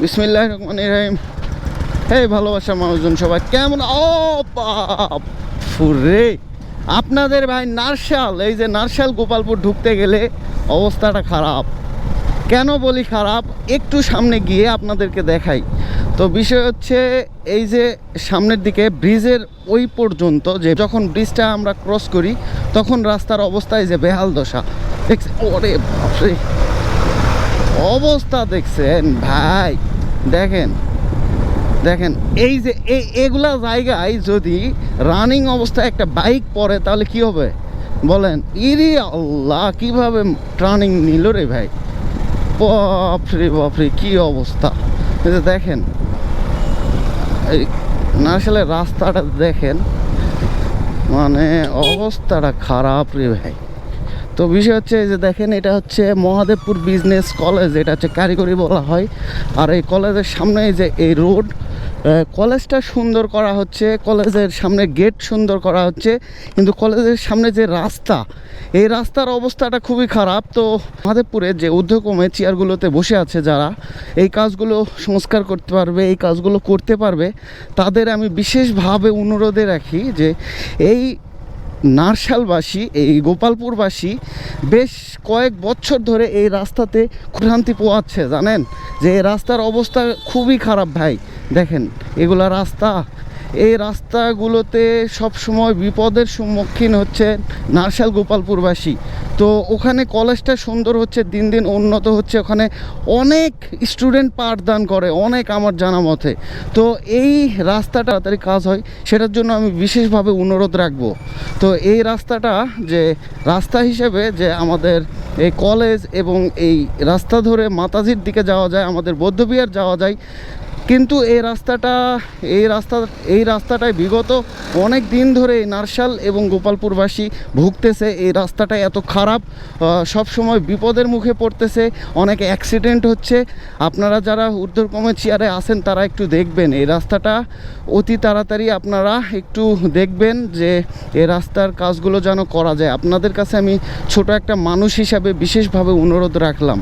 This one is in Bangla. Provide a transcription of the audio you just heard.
বিসমিল্লাহির রহমানির রহিম। হে ভালোবাসার মানুষজন সবাই কেমন? ও বাপ ফুরে আপনাদের ভাই নারশাল, এই যে নারশাল গোপালপুর ঢুকতে গেলে অবস্থাটা খারাপ। কেন বলি খারাপ, একটু সামনে গিয়ে আপনাদেরকে দেখাই। তো বিষয় হচ্ছে এই যে সামনের দিকে ব্রিজের ওই পর্যন্ত, যে যখন ব্রিজটা আমরা ক্রস করি তখন রাস্তার অবস্থায় যে বেহাল দশা দেখছি। ওরে বাপরে অবস্থা দেখছেন ভাই, দেখেন দেখেন এই যে এগুলা জায়গায় যদি রানিং অবস্থায় একটা বাইক পড়ে তাহলে কি হবে বলেন? ইরি আল্লাহ, কিভাবে টার্নিং নিল রে ভাই, বাপরে বাপরে কি অবস্থা। এই যে দেখেন এই নারকেলের রাস্তাটা দেখেন, মানে অবস্থাটা খারাপ রে ভাই। তো বিষয় হচ্ছে এই যে দেখেন, এটা হচ্ছে মহাদেবপুর বিজনেস কলেজ, এটা হচ্ছে কারিগরি বলা হয়। আর এই কলেজের সামনে যে এই রোড, কলেজটা সুন্দর করা হচ্ছে, কলেজের সামনে গেট সুন্দর করা হচ্ছে, কিন্তু কলেজের সামনে যে রাস্তা, এই রাস্তার অবস্থাটা খুবই খারাপ। তো মহাদেবপুরে যে উদ্যোগক্রমে চেয়ারগুলোতে বসে আছে যারা এই কাজগুলো সংস্কার করতে পারবে, এই কাজগুলো করতে পারবে, তাদের আমি বিশেষভাবে অনুরোধে রাখি যে এই নারশালবাসী, এই গোপালপুরবাসী বেশ কয়েক বছর ধরে এই রাস্তাতে ভ্রান্তি পোয়াচ্ছে, জানেন যে এই রাস্তার অবস্থা খুবই খারাপ ভাই। দেখেন এগুলা রাস্তা, এই রাস্তাগুলোতে সব সময় বিপদের সম্মুখীন হচ্ছে নারশাল গোপালপুরবাসী। তো ওখানে কলেজটা সুন্দর হচ্ছে, দিন দিন উন্নত হচ্ছে, ওখানে অনেক স্টুডেন্ট পাঠদান করে অনেক, আমার জানা মতে। তো এই রাস্তাটা তাড়াতাড়ি কাজ হয়, সেটার জন্য আমি বিশেষভাবে অনুরোধ রাখবো। তো এই রাস্তাটা যে রাস্তা হিসেবে যে আমাদের এই কলেজ এবং এই রাস্তা ধরে মাতাজির দিকে যাওয়া যায়, আমাদের বৌদ্ধবিহার যাওয়া যায়, কিন্তু এই রাস্তাটায় বিগত অনেক দিন ধরে এই নারশাল এবং গোপালপুরবাসী ভুগতেছে। এই রাস্তাটা এত খারাপ, সব সময় বিপদের মুখে পড়তেছে, অনেক অ্যাক্সিডেন্ট হচ্ছে। আপনারা যারা ঊর্ধ্বক্রমে চেয়ারে আছেন তারা একটু দেখবেন এই রাস্তাটা অতি তাড়াতাড়ি, আপনারা একটু দেখবেন যে এই রাস্তার কাজগুলো যেন করা যায়। আপনাদের কাছে আমি ছোট একটা মানুষ হিসাবে বিশেষভাবে অনুরোধ রাখলাম।